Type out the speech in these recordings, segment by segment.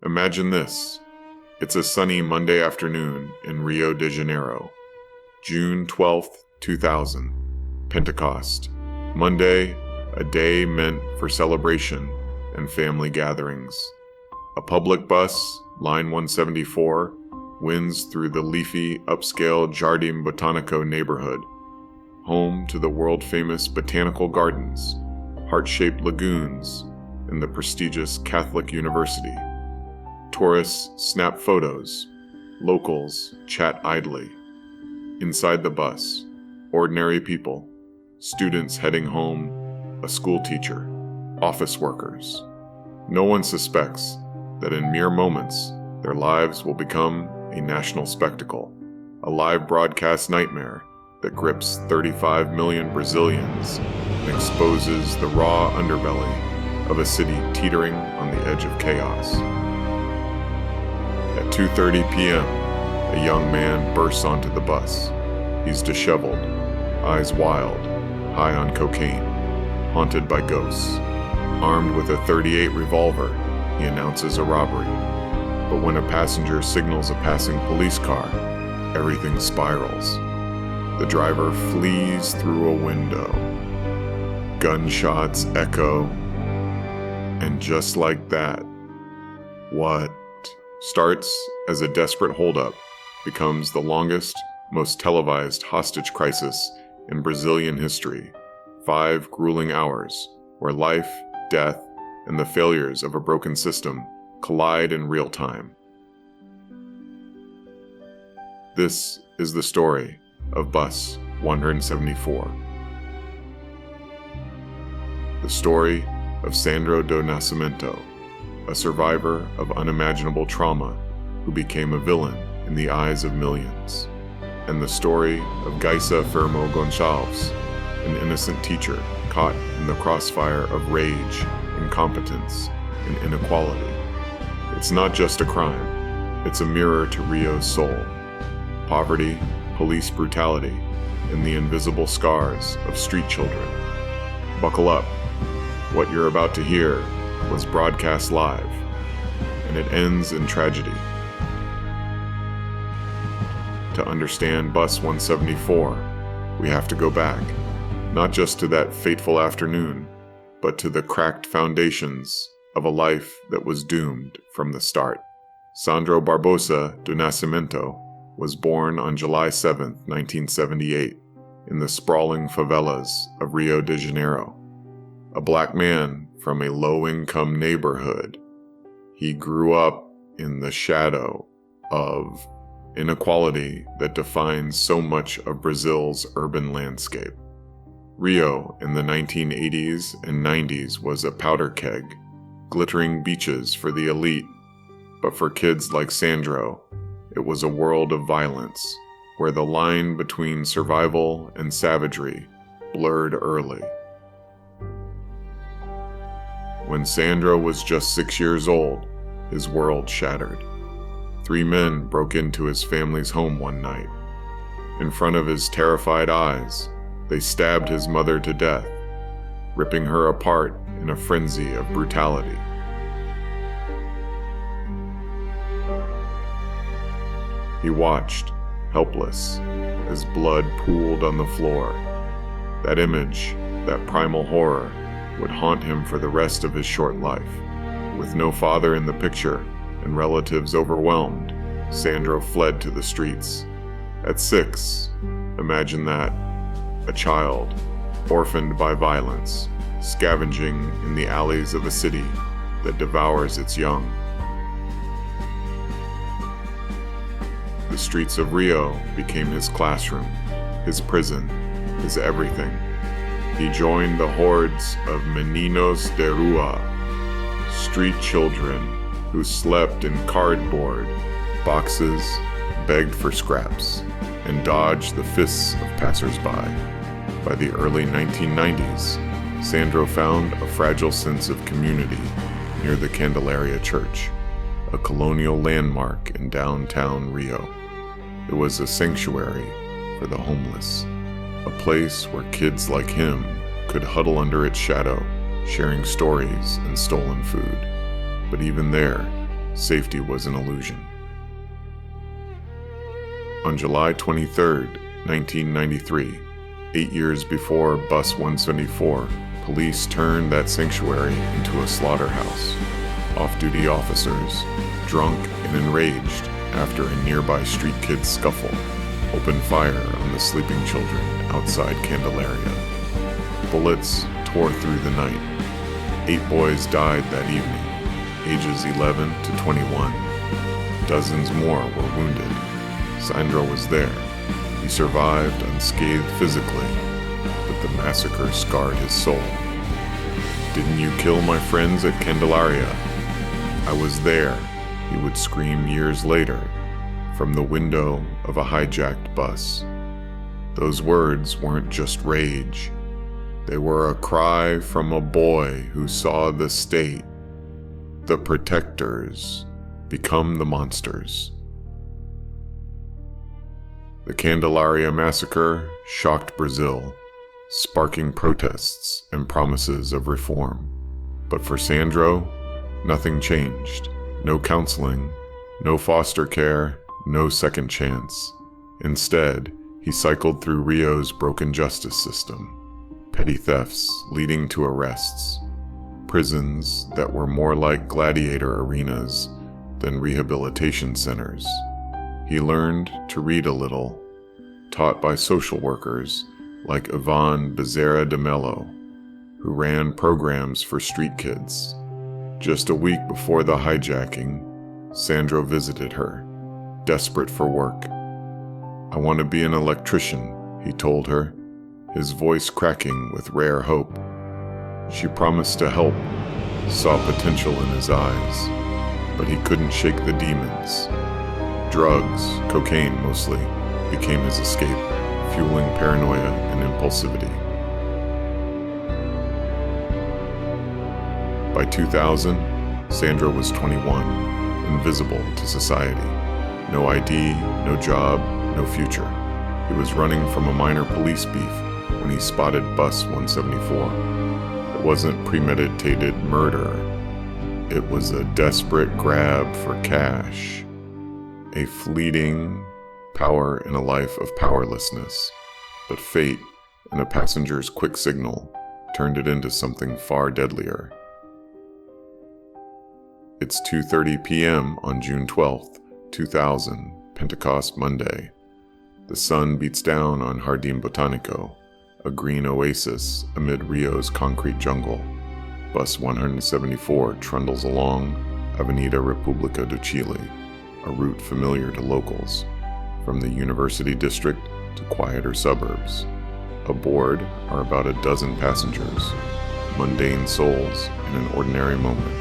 Imagine this. It's a sunny Monday afternoon in Rio de Janeiro, June 12th, 2000, Pentecost. Monday, a day meant for celebration and family gatherings. A public bus, Line 174, winds through the leafy, upscale Jardim Botanico neighborhood, home to the world-famous botanical gardens, heart-shaped lagoons, and the prestigious Catholic University. Tourists snap photos, locals chat idly. Inside the bus, ordinary people, students heading home, a school teacher, office workers. No one suspects that in mere moments, their lives will become a national spectacle, a live broadcast nightmare that grips 35 million Brazilians and exposes the raw underbelly of a city teetering on the edge of chaos. At 2:30 p.m., a young man bursts onto the bus. He's disheveled, eyes wild, high on cocaine, haunted by ghosts. Armed with a .38 revolver, he announces a robbery. But when a passenger signals a passing police car, everything spirals. The driver flees through a window. Gunshots echo, and just like that, what starts as a desperate holdup becomes the longest, most televised hostage crisis in Brazilian history. 5 grueling hours where life, death, and the failures of a broken system collide in real time. This is the story of Bus 174. The story of Sandro do Nascimento, a survivor of unimaginable trauma who became a villain in the eyes of millions. And the story of Geisa Firmo Gonçalves, an innocent teacher caught in the crossfire of rage, incompetence, and inequality. It's not just a crime, it's a mirror to Rio's soul. Poverty, police brutality, and the invisible scars of street children. Buckle up. What you're about to hear was broadcast live, and it ends in tragedy. To understand Bus 174, we have to go back, not just to that fateful afternoon, but to the cracked foundations of a life that was doomed from the start. Sandro Barbosa do Nascimento was born on July 7, 1978, in the sprawling favelas of Rio de Janeiro. A black man from a low-income neighborhood, he grew up in the shadow of inequality that defines so much of Brazil's urban landscape. Rio in the 1980s and 90s was a powder keg, glittering beaches for the elite, but for kids like Sandro, it was a world of violence, where the line between survival and savagery blurred early. When Sandro was just 6 years old, his world shattered. 3 men broke into his family's home one night. In front of his terrified eyes, they stabbed his mother to death, ripping her apart in a frenzy of brutality. He watched, helpless, as blood pooled on the floor. That image, that primal horror, would haunt him for the rest of his short life. With no father in the picture and relatives overwhelmed, Sandro fled to the streets. At 6, imagine that, a child, orphaned by violence, scavenging in the alleys of a city that devours its young. The streets of Rio became his classroom, his prison, his everything. He joined the hordes of meninos de rua, street children who slept in cardboard boxes, begged for scraps, and dodged the fists of passersby. By the early 1990s, Sandro found a fragile sense of community near the Candelaria Church, a colonial landmark in downtown Rio. It was a sanctuary for the homeless, a place where kids like him could huddle under its shadow, sharing stories and stolen food. But even there, safety was an illusion. On July 23, 1993, 8 years before Bus 174, police turned that sanctuary into a slaughterhouse. Off-duty officers, drunk and enraged after a nearby street kid's scuffle, opened fire on the sleeping children outside Candelaria. Bullets tore through the night. 8 boys died that evening, ages 11 to 21. Dozens more were wounded. Sandro was there. He survived unscathed physically, but the massacre scarred his soul. "Didn't you kill my friends at Candelaria?" "I was there," he would scream years later from the window of a hijacked bus. Those words weren't just rage. They were a cry from a boy who saw the state, the protectors, become the monsters. The Candelaria massacre shocked Brazil, sparking protests and promises of reform. But for Sandro, nothing changed. No counseling, no foster care, no second chance. Instead, he cycled through Rio's broken justice system. Petty thefts leading to arrests. Prisons that were more like gladiator arenas than rehabilitation centers. He learned to read a little, taught by social workers like Yvonne Bezerra de Mello, who ran programs for street kids. Just a week before the hijacking, Sandro visited her, desperate for work. "I want to be an electrician," he told her, his voice cracking with rare hope. She promised to help, saw potential in his eyes, but he couldn't shake the demons. Drugs, cocaine mostly, became his escape, fueling paranoia and impulsivity. By 2000, Sandro was 21, invisible to society. No ID, no job, no future. He was running from a minor police beef when he spotted Bus 174. It wasn't premeditated murder. It was a desperate grab for cash. A fleeting power in a life of powerlessness. But fate and a passenger's quick signal turned it into something far deadlier. It's 2:30 p.m. on June 12th, 2000, Pentecost Monday. The sun beats down on Jardim Botanico, a green oasis amid Rio's concrete jungle. Bus 174 trundles along Avenida República do Chile, a route familiar to locals, from the University District to quieter suburbs. Aboard are about a dozen passengers, mundane souls in an ordinary moment.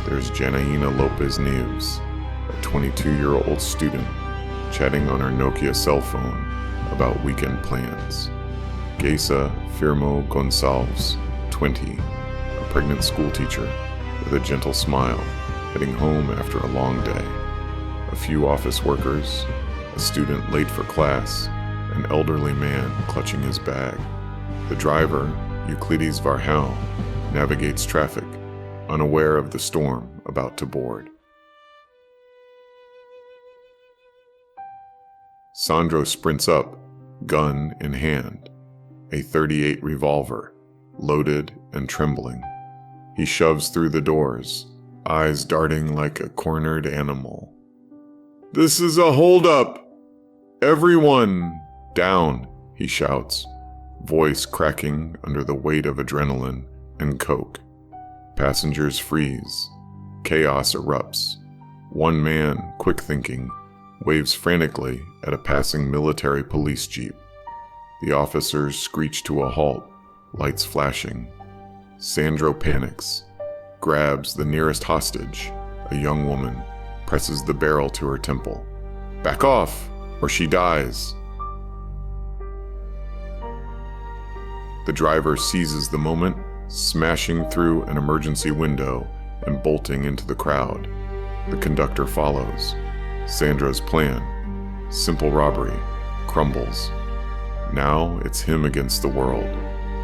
There's Janaína Lopez Neves, a 22-year-old student, chatting on her Nokia cell phone about weekend plans. Geisa Firmo Gonçalves, 20, a pregnant schoolteacher with a gentle smile, heading home after a long day. A few office workers, a student late for class, an elderly man clutching his bag. The driver, Euclides Varhão, navigates traffic, unaware of the storm about to board. Sandro sprints up, gun in hand, a .38 revolver, loaded and trembling. He shoves through the doors, eyes darting like a cornered animal. "This is a holdup! Everyone, down!" he shouts, voice cracking under the weight of adrenaline and coke. Passengers freeze. Chaos erupts. One man, quick-thinking, waves frantically at a passing military police jeep. The officers screech to a halt, lights flashing. Sandro panics, grabs the nearest hostage, a young woman, presses the barrel to her temple. "Back off, or she dies." The driver seizes the moment, smashing through an emergency window and bolting into the crowd. The conductor follows. Sandro's plan, simple robbery, crumbles. Now it's him against the world.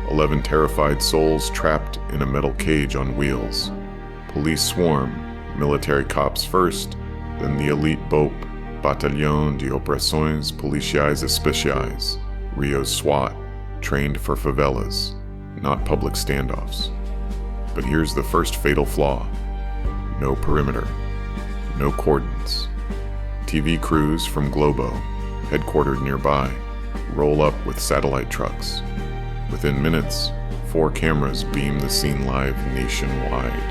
11 terrified souls trapped in a metal cage on wheels. Police swarm, Military cops first, then the elite BOP, Batallón de Operações Policiais Especiais, Rio's SWAT, trained for favelas, not public standoffs. But here's the first fatal flaw. No perimeter. No cordons. TV crews from Globo, headquartered nearby, roll up with satellite trucks. Within minutes, 4 cameras beam the scene live nationwide.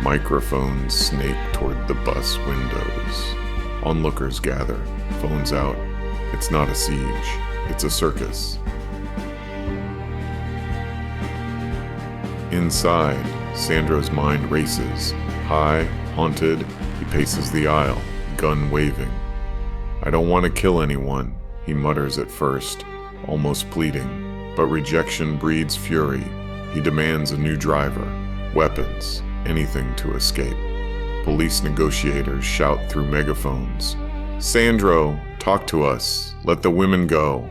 Microphones snake toward the bus windows. Onlookers gather, phones out. It's not a siege, it's a circus. Inside, Sandro's mind races. High, haunted, he paces the aisle, gun waving. I don't want to kill anyone, he mutters at first, almost pleading. But rejection breeds fury. He demands a new driver, weapons, anything to escape. Police negotiators shout through megaphones. Sandro, talk to us. Let the women go.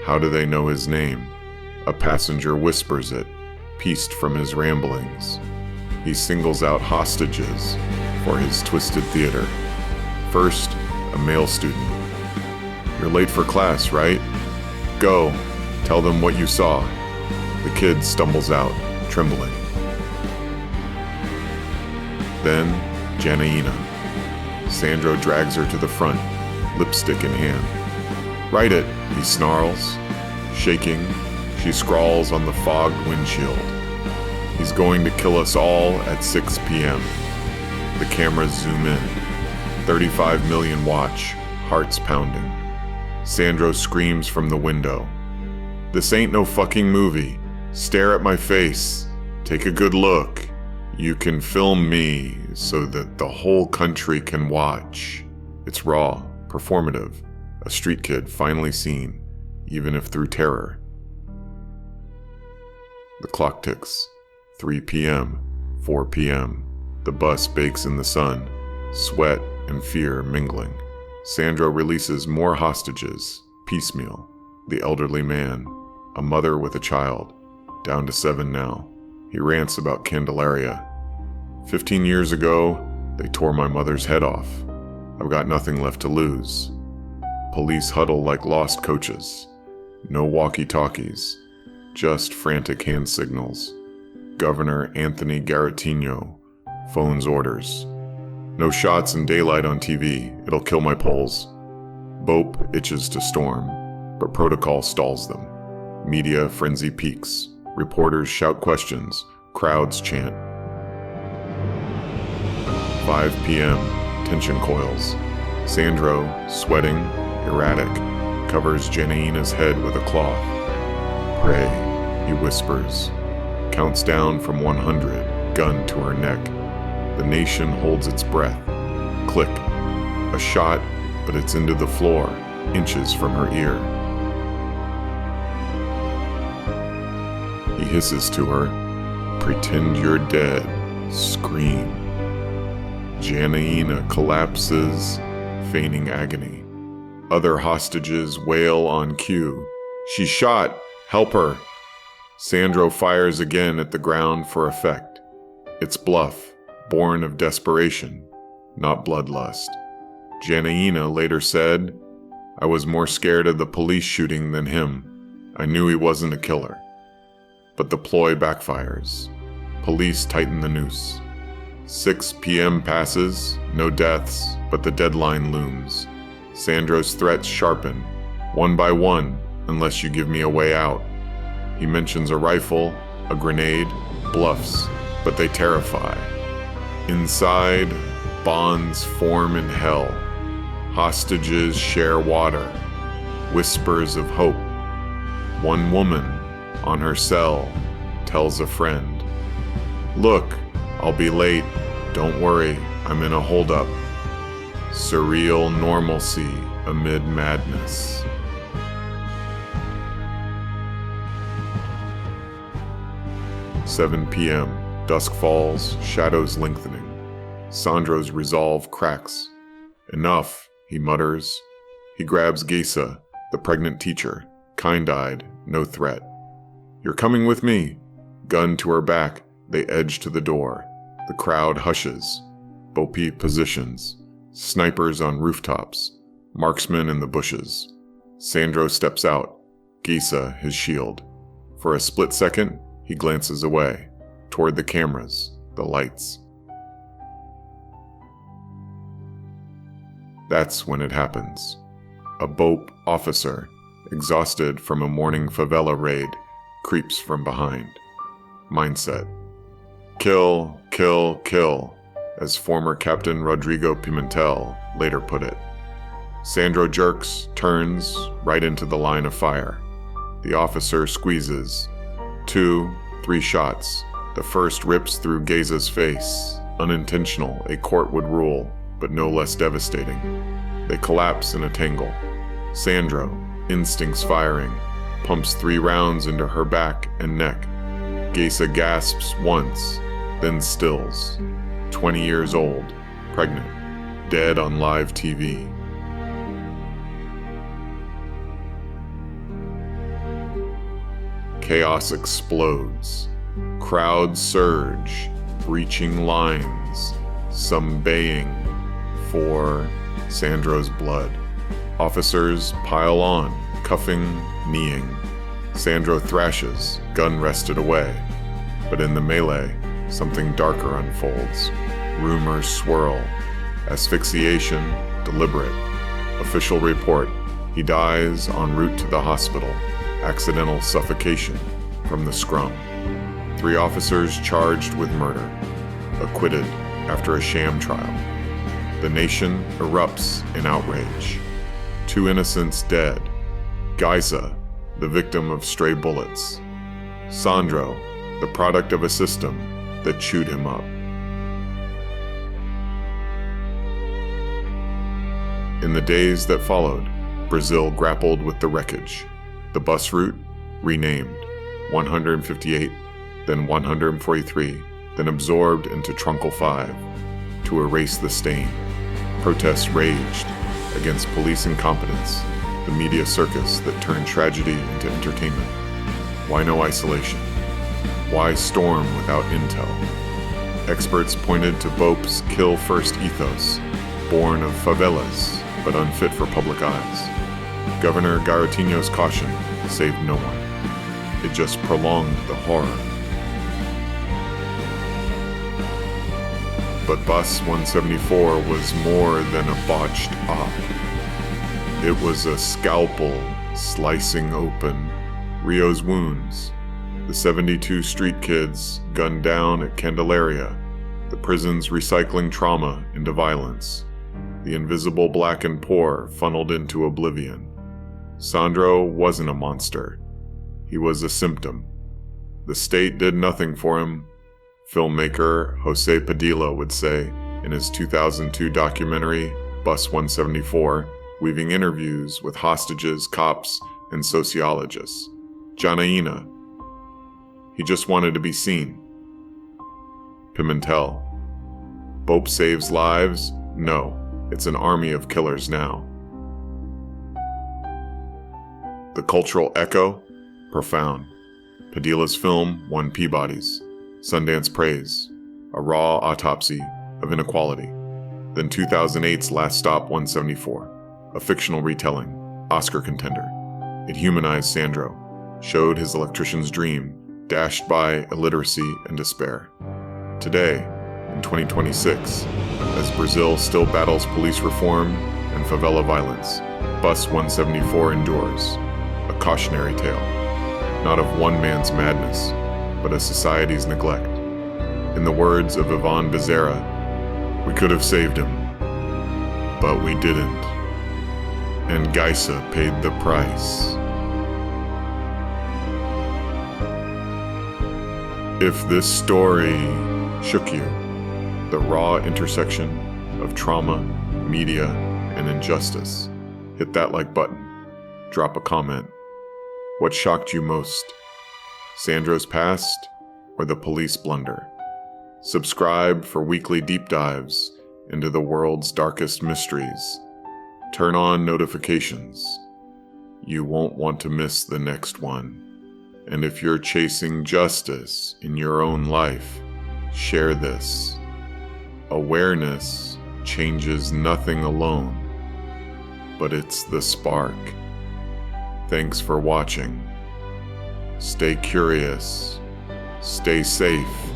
How do they know his name? A passenger whispers it, pieced from his ramblings. He singles out hostages for his twisted theater. First, a male student. You're late for class, right? Go. Tell them what you saw. The kid stumbles out, trembling. Then, Janaína. Sandro drags her to the front, lipstick in hand. Write it, he snarls. Shaking, she scrawls on the fogged windshield. He's going to kill us all at 6 p.m. The cameras zoom in. 35 million watch, hearts pounding. Sandro screams from the window. This ain't no fucking movie. Stare at my face. Take a good look. You can film me so that the whole country can watch. It's raw, performative, a street kid finally seen, even if through terror. The clock ticks. 3 p.m., 4 p.m. The bus bakes in the sun, sweat and fear mingling. Sandro releases more hostages, piecemeal. The elderly man, a mother with a child, down to 7 now. He rants about Candelaria. 15 years ago, they tore my mother's head off. I've got nothing left to lose. Police huddle like lost coaches. No walkie-talkies, just frantic hand signals. Governor Anthony Garotinho phones orders. No shots in daylight on TV, it'll kill my polls. BOP itches to storm, but protocol stalls them. Media frenzy peaks. Reporters shout questions, crowds chant. 5 p.m., tension coils. Sandro, sweating, erratic, covers Janaína's head with a cloth. Pray, he whispers. Counts down from 100, gun to her neck. The nation holds its breath. Click. A shot, but it's into the floor, inches from her ear. He hisses to her, pretend you're dead, scream. Janaína collapses, feigning agony. Other hostages wail on cue. She's shot, help her. Sandro fires again at the ground for effect. It's bluff, born of desperation, not bloodlust. Janaína later said, I was more scared of the police shooting than him. I knew he wasn't a killer. But the ploy backfires. Police tighten the noose. 6 p.m. passes, no deaths, but the deadline looms. Sandro's threats sharpen, one by one, unless you give me a way out. He mentions a rifle, a grenade, bluffs, but they terrify. Inside, bonds form in hell. Hostages share water, whispers of hope. One woman, on her cell, tells a friend, Look, I'll be late. Don't worry, I'm in a holdup. Surreal normalcy amid madness. "7 p.m. Dusk falls, shadows lengthening. Sandro's resolve cracks. Enough, he mutters. He grabs Geisa, the pregnant teacher, kind-eyed, no threat. You're coming with me. Gun to her back, they edge to the door. The crowd hushes. Bopi positions, snipers on rooftops, marksmen in the bushes. Sandro steps out, Geisa his shield. For a split second, he glances away, toward the cameras, the lights. That's when it happens. A BOP officer, exhausted from a morning favela raid, creeps from behind. Mindset. Kill, kill, kill, as former Captain Rodrigo Pimentel later put it. Sandro jerks, turns, right into the line of fire. The officer squeezes. 2, 3 shots. The first rips through Geisa's face. Unintentional, a court would rule, but no less devastating. They collapse in a tangle. Sandro, instincts firing, pumps 3 rounds into her back and neck. Geisa gasps once, then stills. 20 years old, pregnant, dead on live TV. Chaos explodes. Crowds surge, breaching lines, some baying for Sandro's blood. Officers pile on, cuffing, kneeing. Sandro thrashes, gun wrested away. But in the melee, something darker unfolds. Rumors swirl. Asphyxiation, deliberate. Official report, he dies en route to the hospital. Accidental suffocation from the scrum. 3 officers charged with murder. Acquitted after a sham trial. The nation erupts in outrage. 2 innocents dead. Geisa, the victim of stray bullets. Sandro, the product of a system that chewed him up. In the days that followed, Brazil grappled with the wreckage. The bus route, renamed, 158, then 143, then absorbed into Trunkel 5, to erase the stain. Protests raged against police incompetence, the media circus that turned tragedy into entertainment. Why no isolation? Why storm without intel? Experts pointed to BOP's kill first ethos, born of favelas, but unfit for public eyes. Governor Garotinho's caution saved no one. It just prolonged the horror. But Bus 174 was more than a botched op. It was a scalpel slicing open Rio's wounds. The 72 street kids gunned down at Candelaria, the prison's recycling trauma into violence. The invisible black and poor funneled into oblivion. Sandro wasn't a monster. He was a symptom. The state did nothing for him. Filmmaker Jose Padilla would say in his 2002 documentary, Bus 174, weaving interviews with hostages, cops, and sociologists. Janaína. He just wanted to be seen. Pimentel. BOP saves lives? No, it's an army of killers now. The cultural echo? Profound. Padilla's film won Peabody's, Sundance Praise, a raw autopsy of inequality. Then 2008's Last Stop 174, a fictional retelling, Oscar contender. It humanized Sandro, showed his electrician's dream, dashed by illiteracy and despair. Today, in 2026, as Brazil still battles police reform and favela violence, Bus 174 endures, a cautionary tale, not of one man's madness, but a society's neglect. In the words of Ivan Bezerra, we could have saved him, but we didn't. And Geisa paid the price. If this story shook you, the raw intersection of trauma, media, and injustice, hit that like button. Drop a comment. What shocked you most? Sandro's past or the police blunder? Subscribe for weekly deep dives into the world's darkest mysteries. Turn on notifications. You won't want to miss the next one. And if you're chasing justice in your own life, share this. Awareness changes nothing alone, but it's the spark. Thanks for watching. Stay curious, stay safe,